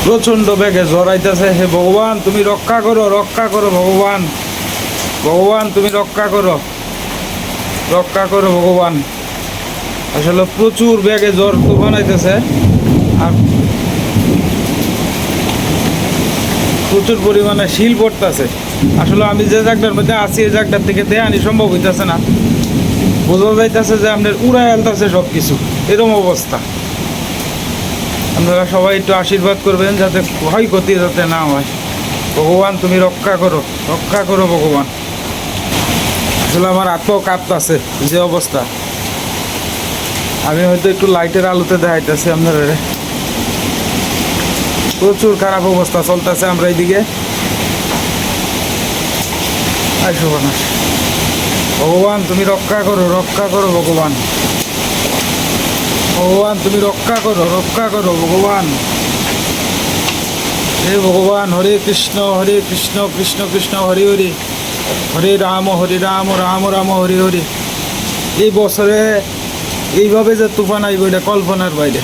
প্রচণ্ড বেগে জড়াইতেছে। হে ভগবান তুমি রক্ষা করো, রক্ষা করো ভগবান, ভগবান তুমি রক্ষা করো, রক্ষা করো ভগবান। আসলে প্রচুর বেগে জ্বর তুফান আইতেছে আর প্রচুর পরিমাণে শিল পড়তেছে। আসলে আমি যে জায়গাটার মধ্যে আছি এই জায়গাটার থেকে দেয়ানি সম্ভব হইতেছে না, বোঝা যাইতেছে যে আপনার উড়াই আলতেছে সব কিছু, এরকম অবস্থা। আপনারা সবাই একটু আশীর্বাদ করবেন যাতে ক্ষয়ক্ষতি যাতে না হয়। ভগবান তুমি রক্ষা করো, রক্ষা করো ভগবান। আসলে আমার আত্মাও কাঁপতেছে যে অবস্থা। আমি হয়তো একটু লাইটের আলোতে দেখাইতেছি আপনারা। প্রচুর খারাপ অবস্থা চলতেছে আমরা এইদিকে। ভগবান তুমি রক্ষা করো, রক্ষা করো ভগবান, ভগবান তুমি রক্ষা করো, রক্ষা করো ভগবান। হে ভগবান, হরে কৃষ্ণ কৃষ্ণ কৃষ্ণ হরে হরে, হরে রাম রাম রাম হরে হরে। এই বছরে এইভাবে যে তুফান আইব এটা কল্পনার বাইরে।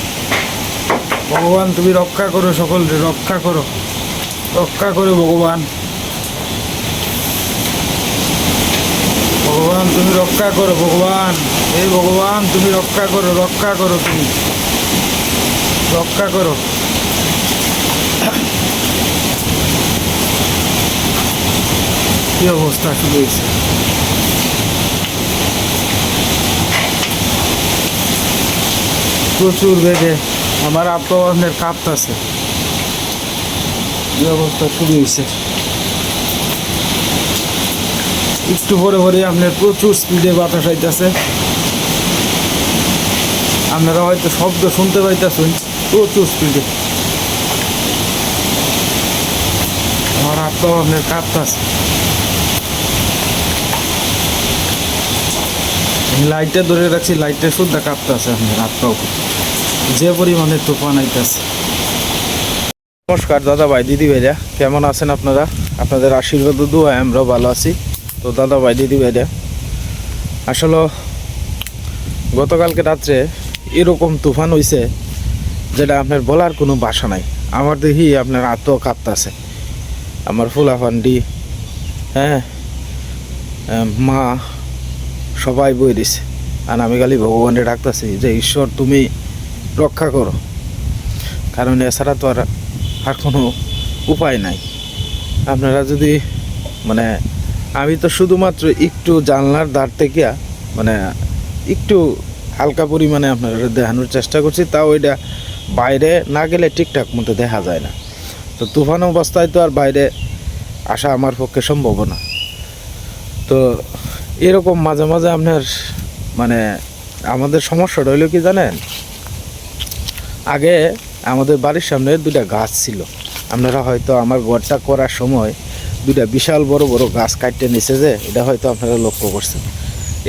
ভগবান তুমি রক্ষা করো, সকলকে রক্ষা করো, রক্ষা করো ভগবান, ভগবান তুমি রক্ষা করো ভগবান। হে ভগবান তুমি রক্ষা করো, রক্ষা করো, তুমি রক্ষা করো। কি অবস্থা শুরু হয়েছে, প্রচুর বেগে আমার আত্মবানের কাঁপতেছে। কি অবস্থা শুরু হয়েছে, একটু পরে পরে আপনার প্রচুর স্পিডে বাতাস আইতেছে। আপনারা হয়তো শব্দ শুনতে পাইতেছেন প্রচুর স্পিডে। আমার আত্মবানের কাঁপতেছে। লাইটটা ধরে রাখছি, লাইটটা শুদ্ধ কাঁপতেছে আপনার আত্মাও, যে পরিমাণে তুফান আইতেছে। নমস্কার দাদা ভাই দিদি ভাইরা, কেমন আছেন আপনারা? আপনাদের আশীর্বাদ দোয়া আমরাও ভালো আছি। তো দাদা ভাই দিদি ভাইরা, আসলে গতকালকে রাত্রে এরকম তুফান হয়েছে যেটা আপনার বলার কোনো ভাষা নাই। আমার দেখি আপনার আত্ম কাঁপতেছে, আমার ফুলাফান্ডি, হ্যাঁ, মা সবাই বই দিছে। আর আমি খালি ভগবানের ডাকতেছি যে ঈশ্বর তুমি রক্ষা করো, কারণ এছাড়া তো আর কোনো উপায় নাই। আপনারা যদি মানে আমি তো শুধুমাত্র একটু জানলার ধার থেকে মানে একটু হালকা পরিমাণে আপনারা দেখানোর চেষ্টা করছি, তাও ওইটা বাইরে না গেলে ঠিকঠাক মতো দেখা যায় না। তো তুফান অবস্থায় তো আর বাইরে আসা আমার পক্ষে সম্ভব না। তো এরকম মাঝে মাঝে আপনার মানে আমাদের সমস্যাটা হইলো কি জানেন, আগে আমাদের বাড়ির সামনে দুইটা গাছ ছিল। আপনারা হয়তো আমার ঘরটা করার সময় দুইটা বিশাল বড় বড় গাছ কাটতে নিছে, যে এটা হয়তো আপনারা লক্ষ্য করছেন।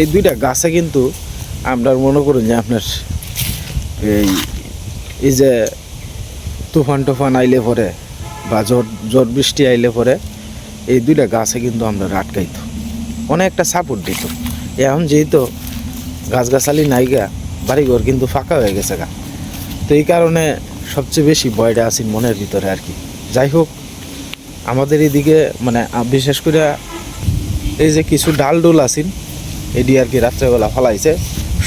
এই দুইটা গাছে কিন্তু আমরা মনে করুন যে আপনার এই যে তুফান আইলে পরে বা ঝড় বৃষ্টি আইলে পরে এই দুইটা গাছে কিন্তু আমরা আটকাইতো, অনেকটা সাপোর্ট দিত। এখন যেহেতু গাছগাছালি নাই গা, বাড়িঘর কিন্তু ফাঁকা হয়ে গেছে গা, তো এই কারণে সবচেয়ে বেশি ভয়টা আছি মনের ভিতরে আর কি। যাই হোক, আমাদের এদিকে মানে বিশেষ করে এই যে কিছু ডাল ডোল আছেন এটি আর কি রাত্রেবেলা ফলাইছে,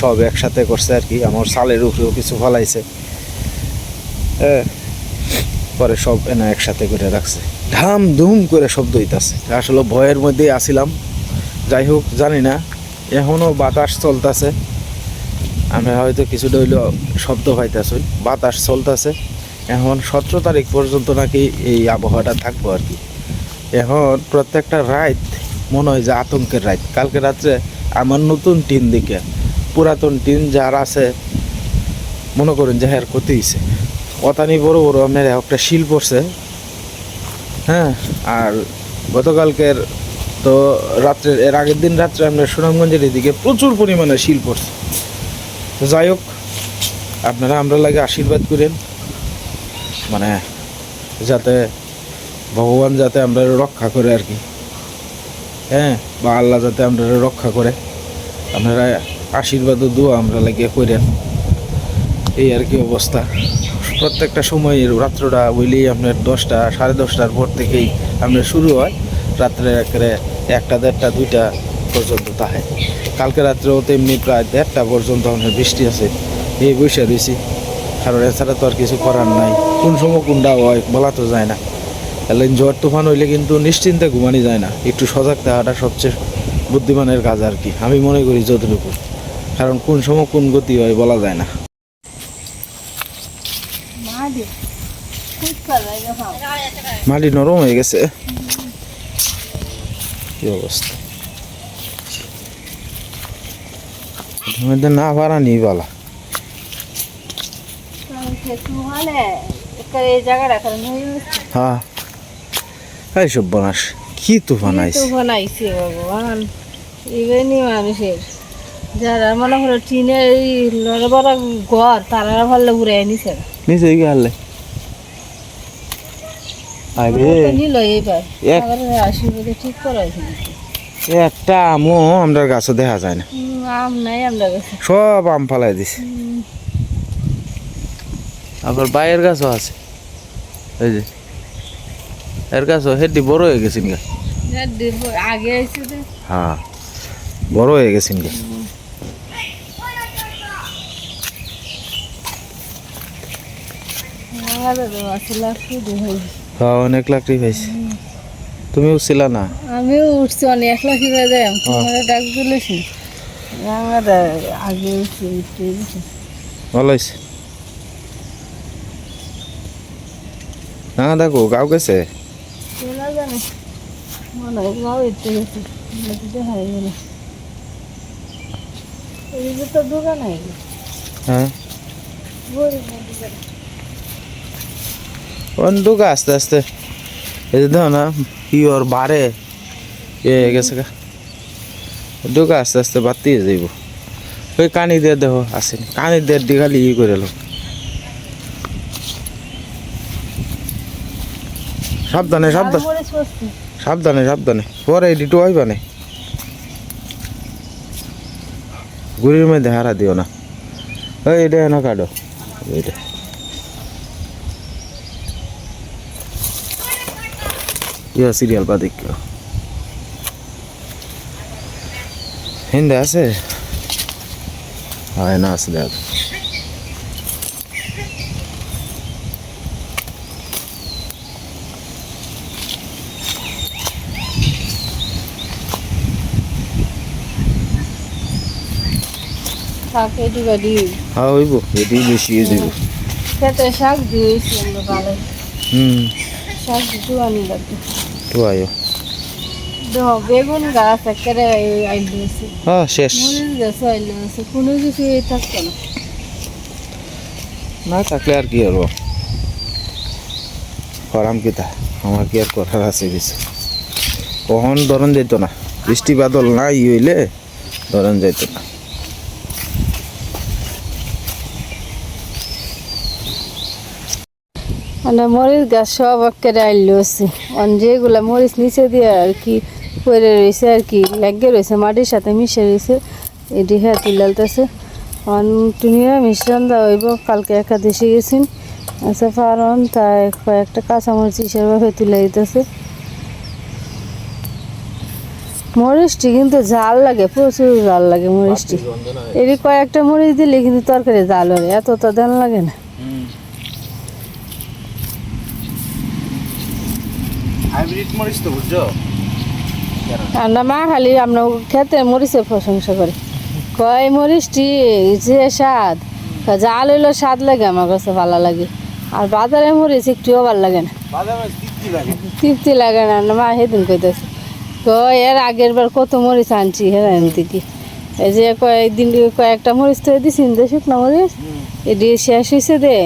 সব একসাথে করছে আর কি। আমার চালের উপরেও কিছু ফলাইছে, পরে সব এনে একসাথে করে রাখছে, ধাম ধুম করে শব্দ হইতাছে। আসলে ভয়ের মধ্যেই আসিলাম। যাই হোক, জানি না, এখনও বাতাস চলতেছে। আমরা হয়তো কিছুটা হইলেও শব্দ পাইতেছি, বাতাস চলতেছে। এখন 17 তারিখ পর্যন্ত নাকি এই আবহাওয়াটা থাকবো আর কি। এখন প্রত্যেকটা রাত মনে হয় যে আতঙ্কের রাত। কালকে রাত্রে আমার নতুন টিন দিকে পুরাতন টিন যার আছে মনে করেন যে হ্যাঁ ক্ষতি হয়েছে, অতানি বড় বড় আপনার একটা শিল পড়ছে, হ্যাঁ। আর গতকালকের তো রাত্রে, এর আগের দিন রাত্রে আপনার সুনামগঞ্জের এদিকে প্রচুর পরিমাণে শিল পড়ছে। তো যাই হোক, আপনারা আমরা লাগে আশীর্বাদ করেন, মানে যাতে ভগবান যাতে আমরা রক্ষা করে আর কি, হ্যাঁ, বা আল্লাহ যাতে আমরা রক্ষা করে। আপনারা আশীর্বাদ ও দোয়া আমরা লাগিয়ে করেন, এই আর কি অবস্থা। প্রত্যেকটা সময় রাত্রটা বুঝলেই আপনার 10টা 10:30টার পর থেকেই আপনার শুরু হয়, রাত্রে একেবারে 1টা 1:30টা 2টা পর্যন্ত তাহে। কালকে রাত্রেও তেমনি প্রায় 1:30টা পর্যন্ত আপনার বৃষ্টি আছে, এই বসে রয়েছি, কারণ এছাড়া তো আর কিছু করার নাই। কোন সময় কোনটা হয় বলা তো যায় না। তাহলে ঝড় তুফান হইলে কিন্তু নিশ্চিন্তে ঘুমানি যায় না, একটু সজাগ থাকাটা সবচেয়ে বুদ্ধিমানের কাজ আর কি, আমি মনে করি যতটুকু, কারণ কোন সময় কোন গতি হয় বলা যায় না। মাটি নরম হয়ে গেছে, কি অবস্থা, না পারা নি বলা। হ্যাঁ এইসব বনাস কি তুফান আইছে ভগবান, এগুলি মানুষের যারা মনে করো টিনের এই লড়বড়া ঘর তারা ভালো উড়ে নিছে নিচে গিয়ে হারলে নিল এইবার আশীর্বাদে ঠিক করা হয়েছে। একটা আমও আমরা গাছে দেখা যায় না, আম নাই আমরা গাছে, সব আম ফালাই দিছে। আবার বাইরের গাছও আছে, এই যে এর গাছও হেডি বড় হয়ে গেছেন গা, আগে আইছে তো, হ্যাঁ বড় হয়ে গেছেন গা। হ্যাঁ অনেক লাকড়ি পাইছি, তুমি উঠছিলা না? আমিও উঠছি অনেক লাকড়ি পাই যায়, তোমার ডাক দিলেছি আগে উঠছি, ভালো হয়েছে। না দেখো গাও গেছে, জানে মনে হয় গাও এতে গেছে, দেখা গেল এই যে তো দোকান আছে। হ্যাঁ ঢুকা আস্তে আস্তে, এই যে দেখো না কি ওর বারে এ গেছে গা, ঢুকা আস্তে আস্তে বাড়তে যাইব। ওই কানি দিয়ে দেখো আসেনি, কানি দিয়ে দি খালি ই করে এলো। সাবধানে সাবধানে সাবধানে সাবধানে, পরে এডিটু হইবা না, গুড়ির মধ্যে হারা দিও না। ওই এটা না কাটো, এইটা ইয়া সিরিয়াল পা দেখ হিন্দে আছে, হয় না আছে দেখ। শাক এটি গাড়ি হ্যাঁ হইব, এটি বেশি যাইব। খেতে শাক দিয়েছি আমরা ভালো, শাক দিতেও আনি লাগবে তো আয়ো। দেখো বেগুন গাছ একেবারে আইল দিয়েছে, হ্যাঁ শেষ, মরিচ গাছও আইল দিয়েছে, কোনো কিছু থাকতো না। না থাকলে আর কি করবো, করাম কি তা, আমার কি আর করার আছে কিছু। কখন ধরন যেত না, বৃষ্টি বাদল নাই হইলে ধরন যেত না। মানে মরিচ গাছ সব একেবারে আইল আছে, যেগুলা মরিচ নিচে দিয়ে আর কি পরে রয়েছে আর কি লেগে রয়েছে, মাটির সাথে মিশে রয়েছে, এটি হ্যাঁ তুলালতেছে। তুমিও মিশ্রণ দেওয়া হইব, কালকে একাদশী গেছেন আচ্ছা কারণ তাই কয়েকটা কাঁচামরিচ হিসেবে তুলে দিতেছে। মরিচটি কিন্তু ঝাল লাগে, প্রচুর ঝাল লাগে মরিচটি, এটি কয়েকটা মরিচ দিলে কিন্তু তরকারি ঝাল হয়, এত তো ধান লাগে না। হাইব্রিড মরিচ তো বুঝছো, আমরা মা খালি আপনার খেতে মরিচের প্রশংসা করে, কয় মরিচটি যে স্বাদ, জাল হইলো স্বাদ লাগে, আমার কাছে ভালো লাগে। আর বাজারে মরিচ একটুও ভালো লাগে না, তৃপ্তি লাগে না। মা সেদিন কইতেছে কয় এর আগের বার কত মরিচ আনছি হ্যাঁ আনতে কি, এই যে কয়েকদিন কয়েকটা মরিচ তো দিছি শুকনো মরিচ, এটি শেষ হয়েছে দে,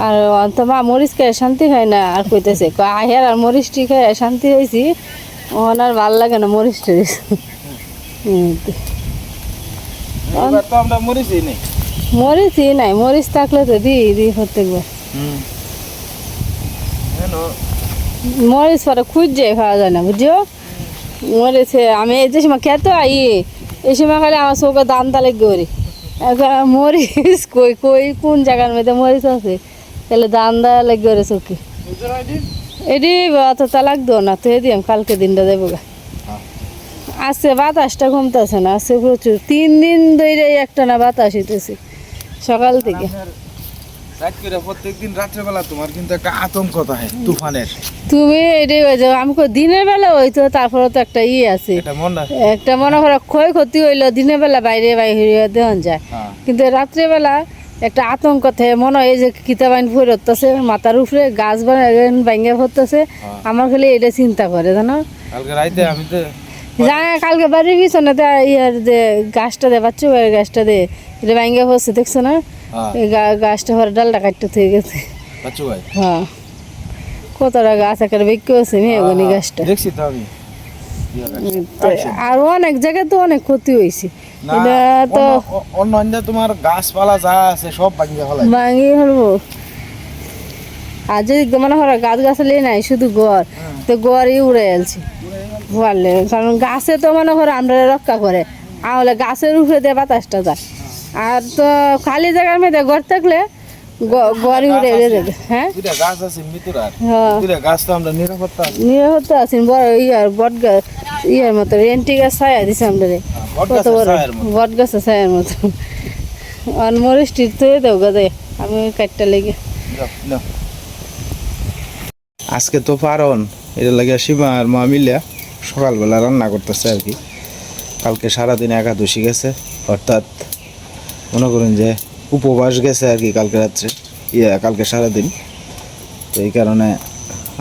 আর তো মা মরিচ খায় শান্তি হয় না, আর কইতেছে আহের আর মরিচটি খায় শান্তি হয়েছি, ওনার ভাল লাগে না মরিচটা। মরিচই নাই, মরিচ থাকলে তো দিই প্রত্যেকবার মরিচ পরে খুঁজছে খাওয়া যায় না বুঝছো। মরিচে আমি এই যে সময় খেতে আই, এই সময় খালি আমার চৌকে দাম তালে গড়ি, মরিচ কই কই কোন জায়গার মধ্যে মরিচ আছে তাহলে দান দেওয়া লাগবে রে চৌকি এটি অত তা লাগতো না তো দিম কালকে দিনটা দেবো গা আজকে বাতাসটা কমতেছে না আজকে প্রচুর 3 দিন ধরে একটা না বাতাস হইতেছে সকাল থেকে প্রত্যেকদিন রাত্রেবেলা তোমার কিন্তু একটা আতঙ্ক থাকে তুফানের। তুমি এটাই হয়ে যাও আমি দিনের বেলা হইতো তারপরে তো একটা আছে একটা মনে করো ক্ষয়ক্ষতি হইলো দিনের বেলা বাইরে বাইরে দেওয়া যায় কিন্তু রাত্রেবেলা একটা আতঙ্ক থাকে মনে হয় এই যে কিতাবাইন ফুরতেছে মাথার উপরে গাছ ভাঙ্গা পড়তেছে আমার খালি এটা চিন্তা করে জানো কালকে রাইতে আমি তো কালকে বাড়ির পিছনে ইয়ার যে গাছটা দে বাচ্চু গাছটা দে এটা ভাঙ্গা পড়ছে দেখছো না এই গাছটা পরে ডালটা কাটতে থেকে গেছে হ্যাঁ কতটা গাছ একটা বিক্রি হচ্ছে মেহগনি গাছটা দেখছি তো আমি আর অনেক জায়গায় তো অনেক ক্ষতি হয়েছে এটা তো অন্য তোমার গাছপালা যা আছে সব ভাঙিয়ে ফেলবো আর যদি মনে হয় গাছ গাছালি নাই শুধু গড় তো গড়ই উড়ে যাচ্ছে বললে কারণ গাছে তো মনে করো আমরা রক্ষা করে তাহলে গাছের উপরে দিয়ে বাতাসটা যায় আর তো খালি জায়গার মধ্যে ঘর থাকলে গড়ি উড়ে যাবে হ্যাঁ নিরাপত্তা আছি বড় বট গাছ ইয়ার মতো রেন্টি গাছ ছায়া দিছে আমরা কত বড় বট গাছের ছায়ার মতো আর মরিচটি তো দেও গাদে আমি কাটটা লেগে আজকে তো পারন এটা লাগে সীমা আর মা মিলিয়া সকালবেলা রান্না করতেছে আর কি কালকে সারাদিন একাদশী গেছে অর্থাৎ মনে করুন যে উপবাস গেছে আর কি কালকে রাত্রে কালকে সারাদিন তো এই কারণে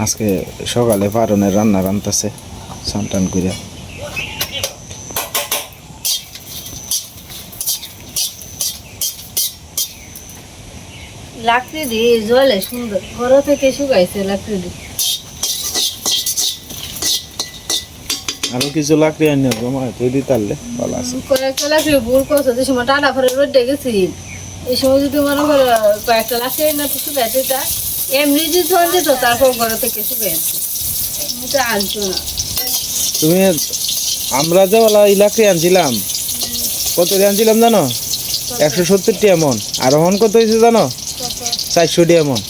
আজকে সকালে পারনের রান্না রান্তাছে সানটান করে লাকড়ি দিয়ে জলে সুন্দর ঘর থেকে শুকাইছে লাকড়ি দিয়ে আরো কিছু লাকড়ি আনিয়ে জমা তৈরি তারলে ভালো আছে কয়েকটা লাকড়ি ভুল করছো যে সময় টানা ফেরে রোডে গেছি এই সময় যদি মনে করো কয়েকটা লাকড়ি না তো শুকাইতে তা এমনি যদি ধরে দিত তারপর ঘর থেকে শুকাইছে এটা আনছো না তুমি আমরা যে বলা এই লাকড়ি আনছিলাম কত আনছিলাম জানো 170 টাকা মন আর এখন কত হয়েছে জানো 400 টাকা মন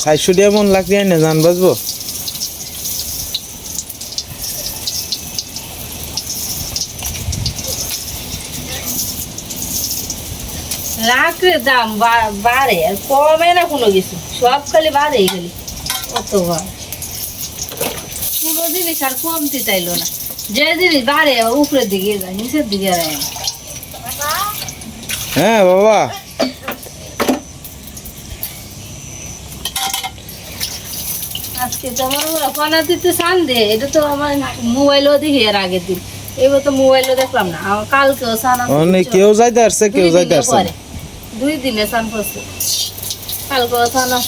400 টাকা মন লাকড়ি আনে জান বাজবো লাকড়ির দাম বাড়ে আর কমে না কোনো কিছু সব খালি বাড়েই গেলি অত কোনো জিনিস আর কমতে চাইলো না যে জিনিস বাড়ে উপরের দিকে যায় নিচের দিকে যায় হ্যাঁ বাবা আজকে তো আমার ফোনা দিতে সানডে এটা তো আমার মোবাইলও দেখি এর আগের দিন এবার তো মোবাইলও দেখলাম না আমার কালকেও সানা কেউ যাইতে আসছে কেউ যাইতে আসছে 2 দিনে সান করছে কালকেও সানা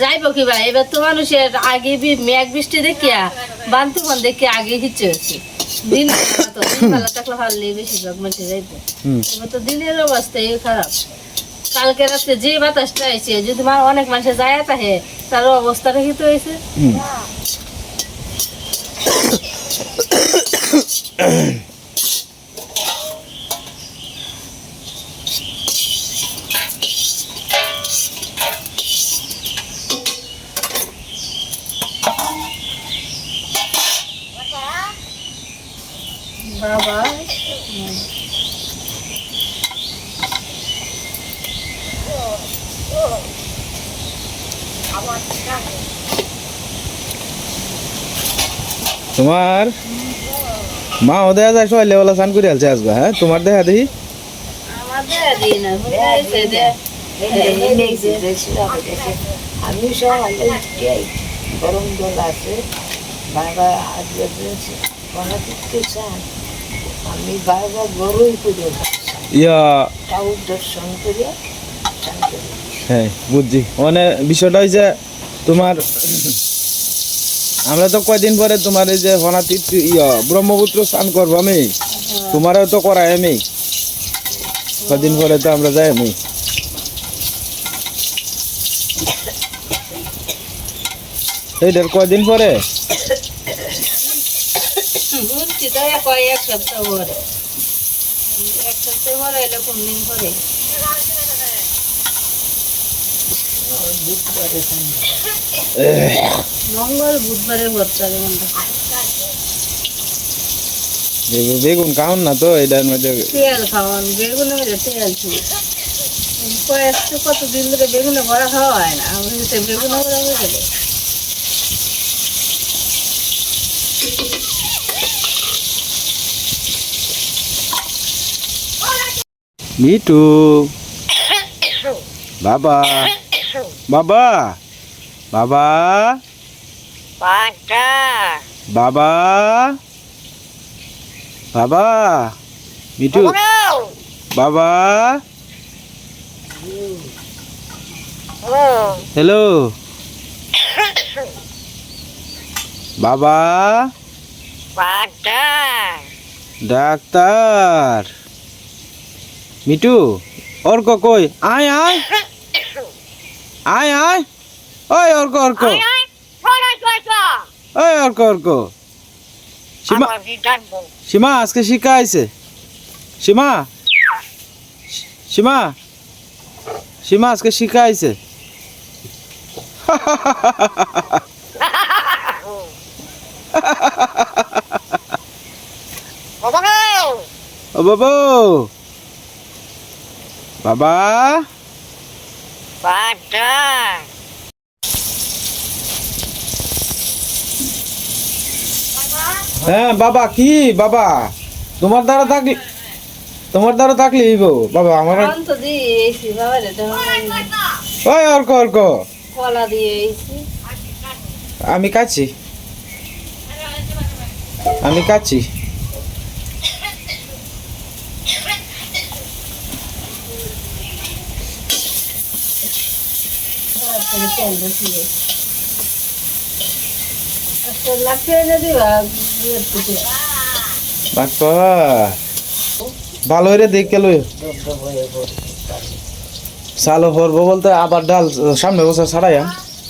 যাইব কি ভাই এবার তো মানুষের আগে মেঘ বৃষ্টি দেখিয়া বান্তুফান দেখে আগে হিচ্ছে হচ্ছে দিন দিনবেলা থাকলে ভালো বেশিরভাগ মানুষ যাইতো এবার তো দিনের অবস্থাই খারাপ কালকে রাতে যে বাতাসটা হয়েছে যদি অনেক মানুষের যায় থাকে তার অবস্থাটা কি তো হয়েছে বাবা তোমার মা ও দেখা যায় সবাই লেবেলা স্নান করে আলছে আসবা হ্যাঁ তোমার দেখা দেখি আমি সব গরম জল আছে বাবা আমি বাবা গরুই পুজো দর্শন করে হ্যাঁ বুঝছি মানে বিষয়টা হয়েছে তোমার আমরা তো কয়দিন পরে তোমার এই যে হনাতীর্থ ব্রহ্মপুত্র স্নান করবো আমি তোমারও তো করাই আমি কদিন পরে তো আমরা যাই আমি এইটার কয়দিন পরে কয় এক সপ্তাহ পরে, এক সপ্তাহ পরে এলে কোন দিন পরে মঙ্গল বুধবারে ভরসা যেমন বেগুন খাওন না তো এটার মধ্যে তেল খাওয়ান, বেগুনের মধ্যে তেল ছিল কয়েকটু কতদিন ধরে বেগুনে ভরা খাওয়া হয় না, আমি বেগুনে ভরা হয়ে গেলে মিটু বাবা বাবা বাবা পাঁচটা বাবা বাবা মিটু বাবা হ্যালো বাবা পাঁচটা ডাক্তার মিটু অর্ক কই আয় আয় আয় আয় ওই অর্ক অর্ক ওই অর্ক অর্ক সীমা সীমা আজকে শিক্ষা আইছে সীমা সীমা সীমা আজকে শিক্ষা আইছে ও বাবু বাবা পাঁচটা হ্যাঁ বাবা কি বাবা তোমার দ্বারা থাকলে বাবা আমার তো দিয়েছি বাবা রে, ওই অর্ক অর্ক কলা দিয়েছি আমি কাছি আমি কাছি তেল বসিয়ে লাগছে যদি বাপ্পা ভালো রে দেখে লই চালু করবো বলতে আবার ডাল সামনে বছর ছাড়াইয়া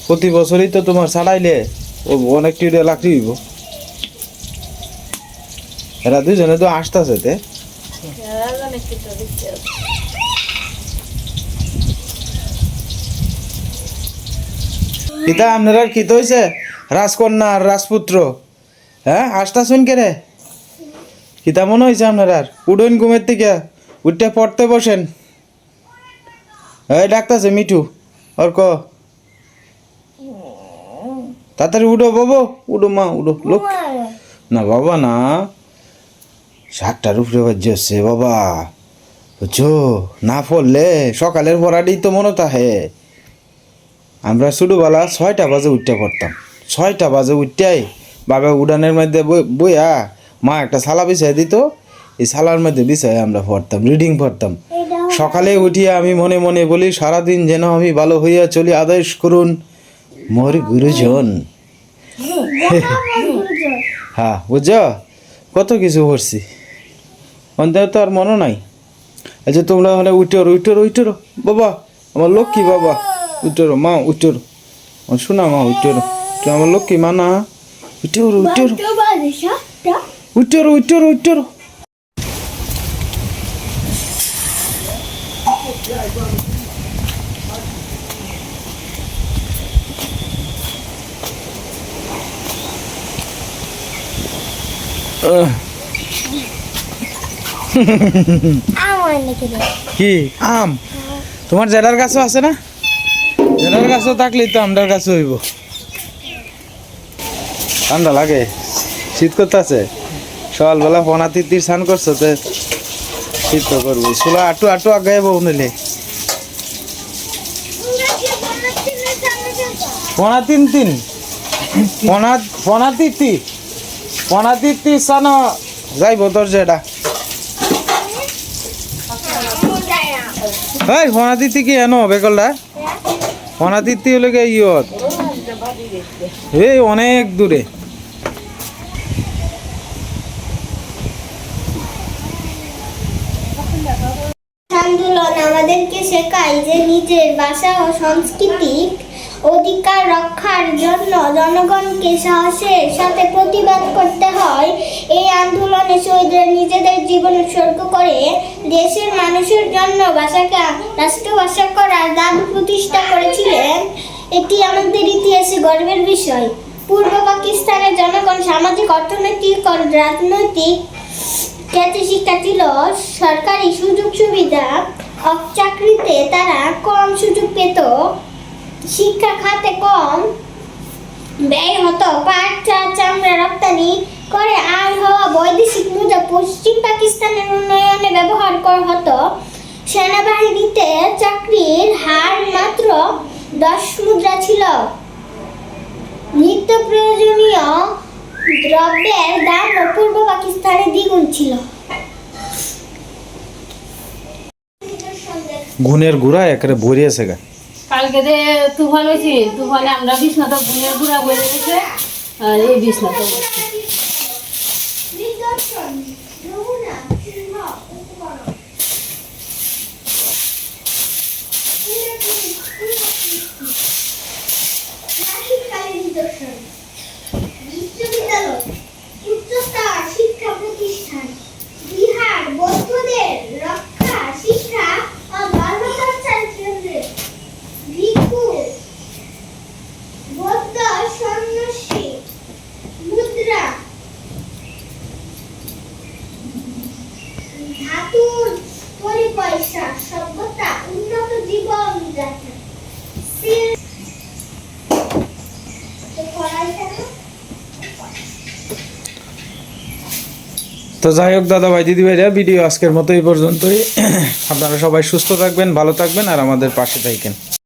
প্রতি বছরই তো তোমার ছাড়াইলে ও অনেক টিড়ে লাকড়ি হইব এরা দুজনে তো আসতেছে তে কিতা আপনারা কি তো হয়েছে রাজকন্যা আর রাজপুত্র হ্যাঁ আসতেছেন কে রে কিতা মনে হয়েছে আপনার আর উডইন ঘুমের থেকে উঠতে পড়তে বসেন এই ডাকতেছে মিঠু অর্ক তাড়াতাড়ি উঠো বাবু উঠো মা উঠো লোক না বাবা না 7টার উপরে বাজে হচ্ছে বাবা বুঝছো না পড়লে সকালের পড়াটাই তো মনে থাকে আমরা ছোটোবেলা 6টা বাজে উঠতে পড়তাম 6টা বাজে উঠতেই বাবা উড়ানের মধ্যে বইয়া মা একটা সালা বিছাই দিত এই সালার মধ্যে বিছাই আমরা পড়তাম রিডিং পড়তাম সকালে উঠিয়া আমি মনে মনে বলি সারাদিন যেন আমি ভালো হইয়া চলি আদেশ করুন মোর গুরুজন হ্যাঁ বুঝছ কত কিছু করছি অন্তত তো আর মনে নাই এই যে তোমরা মানে উঠো বাবা আমার লক্ষ্মী বাবা উঠো মা উঠো শোনা মা উঠো তুই আমার লক্ষ্মী মা না উঠো কি আম তোমার জেলার গাছও আছে না জেলার গাছও থাকলেই তো আমরার গাছও হইব ঠান্ডা লাগে শীত করতেছে সকালবেলা পনাতির স্নান করছো তো শীত তো করবো ছোলা আটু আগে বউ নিলে পনাতির স্নান যাইব তোর যেটা এই ফনাতিথি কি এনো বেকলটা ফনাতিথি হলে গে ইয়ত এই অনেক দূরে আন্দোলন আমাদেরকে শেখায় যে নিজের ভাষা ও সংস্কৃতি অধিকার রক্ষার জন্য জনগণকে সাহসের সাথে প্রতিবাদ করতে হয়। এই আন্দোলনে শহীদরা নিজেদের জীবন উৎসর্গ করে দেশের মানুষের জন্য ভাষাকে রাষ্ট্রভাষা করার দাবি প্রতিষ্ঠা করেছিলেন। এটি আমাদের ইতিহাসে গর্বের বিষয়। পূর্ব পাকিস্তানের জনগণ সামাজিক, অর্থনৈতিক ও রাজনৈতিক ক্ষেত্রে শিক্ষা ছিল সরকারি সুযোগ সুবিধা ও চাকরিতে তারা কম সুযোগ পেত। শিক্ষা খাতে কম ব্যয় হতো। পাট, চা, চামড়া রপ্তানি করে আয় হওয়া বৈদেশিক মুদ্রা পশ্চিম পাকিস্তানের উন্নয়নে ব্যবহার করা হতো। সেনাবাহিনীতে চাকরির হার মাত্র 10 মুদ্রা ছিল। নিত্য প্রয়োজনীয় দ্রব্যের দাম পূর্ব পাকিস্তানে দ্বিগুণ ছিল। গুণের গুড়া একেবারে ভরিয়েছে গা। কালকে যে তুফান হয়েছে, তুফানে আমরা বিছনাটা গুণের গুঁড়া বলে গেছে, আর এই বিছনাটা বসছে। নিদর্শন, নমুনা, চিহ্ন, উপকরণ। প্রাচীনকালের নিদর্শন। বিশ্ববিদ্যালয়, উচ্চস্তর শিক্ষা প্রতিষ্ঠান, বিহার, বৌদ্ধদের রক্ষা, শিক্ষা ও ধর্মচর্চার কেন্দ্র, ভিক্ষু, বৌদ্ধ সন্ন্যাসী, মুদ্রা, ধাতুর পরিপয়সা, সভ্যতা, উন্নত জীবন যাত্রা। তো যাই হোক দাদা ভাই দিদি ভাইরা, ভিডিও আজকের মতো এই পর্যন্তই। আপনারা সবাই সুস্থ থাকবেন, ভালো থাকবেন আর আমাদের পাশে থাকবেন।